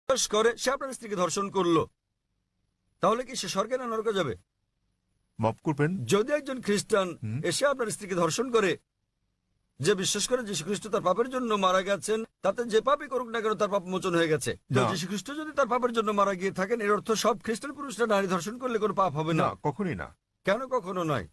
বিশ্বাস করে সে আপনার স্ত্রীকে ধর্ষণ করলো, তাহলে কি সে স্বর্গে না নরকে যাবে? মাফ করবেন। যদি একজন খ্রিস্টান হুম। এসে আপনার স্ত্রীকে ধর্ষণ করে, যে বিশ্বাস করে যীশু খ্রিস্ট তার পাপের জন্য মারা গেছেন, তাতে যে পাপই করুক না কেন তার পাপ মোচন হয়ে গেছে। তো না। যীশু খ্রিস্ট যদি তার পাপের জন্য মারা গিয়ে থাকেন, এর অর্থ সব খ্রিস্টান পুরুষরা নারী ধর্ষণ করলে কোনো পাপ হবে না, না? কখনোই না। কেন কখনো নয়?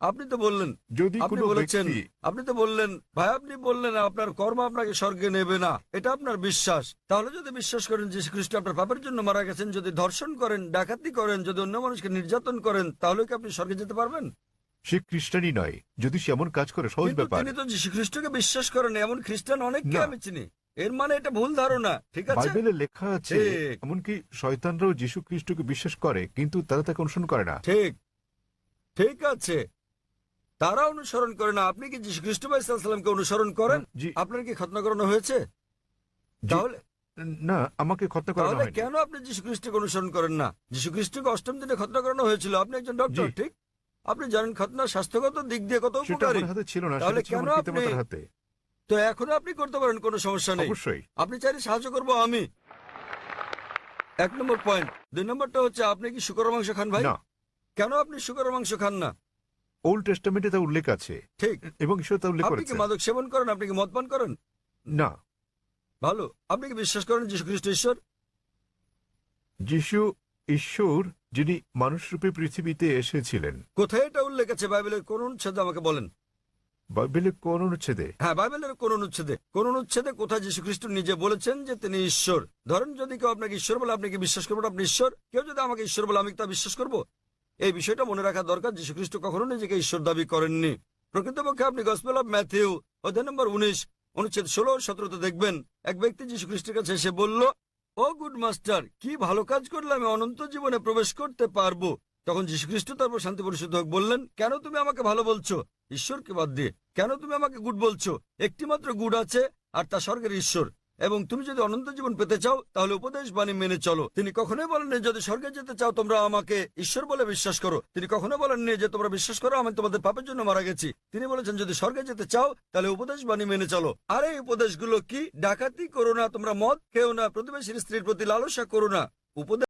আপনি তো বললেন, যদি আপনি কোনো বলেছেন, ব্যক্তি আপনি তো বললেন ভাই, আপনি বললেন আপনার কর্ম আপনাকে স্বর্গে নেবে না, এটা আপনার বিশ্বাস। তাহলে যদি বিশ্বাস করেন যীশু খ্রিস্ট আপনার পাপের জন্য মারা গেছেন, যদি ধর্ষণ করেন, ডাকাতি করেন, যদি অন্য মানুষকে নির্যাতন করেন, তাহলে কি আপনি স্বর্গে যেতে পারবেন? সে খ্রিস্টানই নয়, যদি সে এমন কাজ করে, সহজ কিন্তু ব্যাপার। তিনি তো যীশু খ্রিস্টকে বিশ্বাস করেন, এমন খ্রিস্টান অনেককে না। আমি চিনি। এর মানে এটা ভুল ধারণা, ঠিক আছে? বাইবেলে লেখা আছে ঠিক। এমনকি শয়তানরাও যীশু খ্রিস্টকে বিশ্বাস করে, কিন্তু তারা তাকে অনুসরণ করে না। ঠিক, ঠিক আছে, তারা অনুসরণ করে না। আপনি কি যীশু খ্রিস্ট ভাই সাল্লামকে অনুসরণ করেন? জি। আপনার কি খতনা করানো হয়েছে? জি। তাহলে না, আমাকে খতনা করানো তাহলে হয়নি। কেন আপনি যীশু খ্রিস্টকে অনুসরণ করেন না? যীশু খ্রিস্টকে অষ্টম দিনে খতনা করানো হয়েছিল। আপনি একজন ডক্টর, জি। ঠিক? আপনি জানেন খতনা স্বাস্থ্যগত দিক দিয়ে কত সেটা উপকারী। আমার হাতে ছিল না, তাহলে সেটা ছিল কেন আমার আপনি, পিতামাতার হাতে। তো এখনো আপনি করতে পারেন, কোনো সমস্যা নেই। অবশ্যই। আপনি চাইলে সাহায্য করবো আমি। 1 নম্বর পয়েন্ট। 2 নম্বরটা হচ্ছে, আপনি কি শূকরের মাংস খান ভাই? না, কেন আপনি শূকরের মাংস খান না? ওল্ড টেস্টামেন্টে তা উল্লেখ আছে ঠিক। এবং ঈশ্বর তা উল্লেখ আপনি কি করেছে। মাদক সেবন করেন? আপনি কি মদ পান করেন? না। ভালো। আপনি কি বিশ্বাস করেন যীশু খ্রিস্ট ঈশ্বর? যিশু ঈশ্বর, যিনি মানুষরূপে পৃথিবীতে এসেছিলেন। কোথায় এটা উল্লেখ আছে বাইবেলের কোন অনুচ্ছেদে আমাকে বলেন? বাইবেলে কোন অনুচ্ছেদে? হ্যাঁ, বাইবেলের কোন অনুচ্ছেদে? কোন অনুচ্ছেদে কোথায় যীশু খ্রিস্ট নিজে বলেছেন যে তিনি ঈশ্বর? ধরেন যদি কেউ আপনাকে ঈশ্বর বলে, আপনি কি বিশ্বাস করবেন আপনি ঈশ্বর? কেউ যদি আমাকে ঈশ্বর বলে, আমি কি তা বিশ্বাস করব? এই বিষয়টা মনে রাখা দরকার। যীশু খ্রিস্ট কখনো নিজেকে ঈশ্বর দাবি করেননি। প্রকৃতপক্ষে আপনি গসপেল অফ ম্যাথিউ অধ্যায় নম্বর 19 অনুচ্ছেদ 16 ও 17 দেখবেন, এক ব্যক্তি যীশু খ্রিস্টের কাছে এসে বলল, ও গুড মাস্টার, কি ভালো কাজ করলে আমি অনন্ত জীবনে প্রবেশ করতে পারবো? তখন যীশু খ্রিস্ট তারপর শান্তি পরিশুদ্ধ হোক বললেন, কেন তুমি আমাকে ভালো বলছো ঈশ্বরকে বাদ দিয়ে? কেন তুমি আমাকে গুড বলছো? একটি মাত্র গুড আছে, আর তা স্বর্গের ঈশ্বর। এবং তুমি যদি অনন্ত জীবন পেতে চাও, তাহলে উপদেশ বাণী মেনে চলো। তিনি কখনোই বলেননি যদি স্বর্গে যেতে চাও তোমরা আমাকে ঈশ্বর বলে বিশ্বাস করো। তিনি কখনো বলেননি যে তোমরা বিশ্বাস করো আমি তোমাদের পাপের জন্য মারা গেছি। তিনি বলেছেন যদি স্বর্গে যেতে চাও তাহলে উপদেশ বাণী মেনে চলো। আর এই উপদেশগুলো কি? ডাকাতি করো না, তোমরা মদ খেও না, প্রতিবেশীর স্ত্রীর প্রতি লালসা করো না। উপদেশ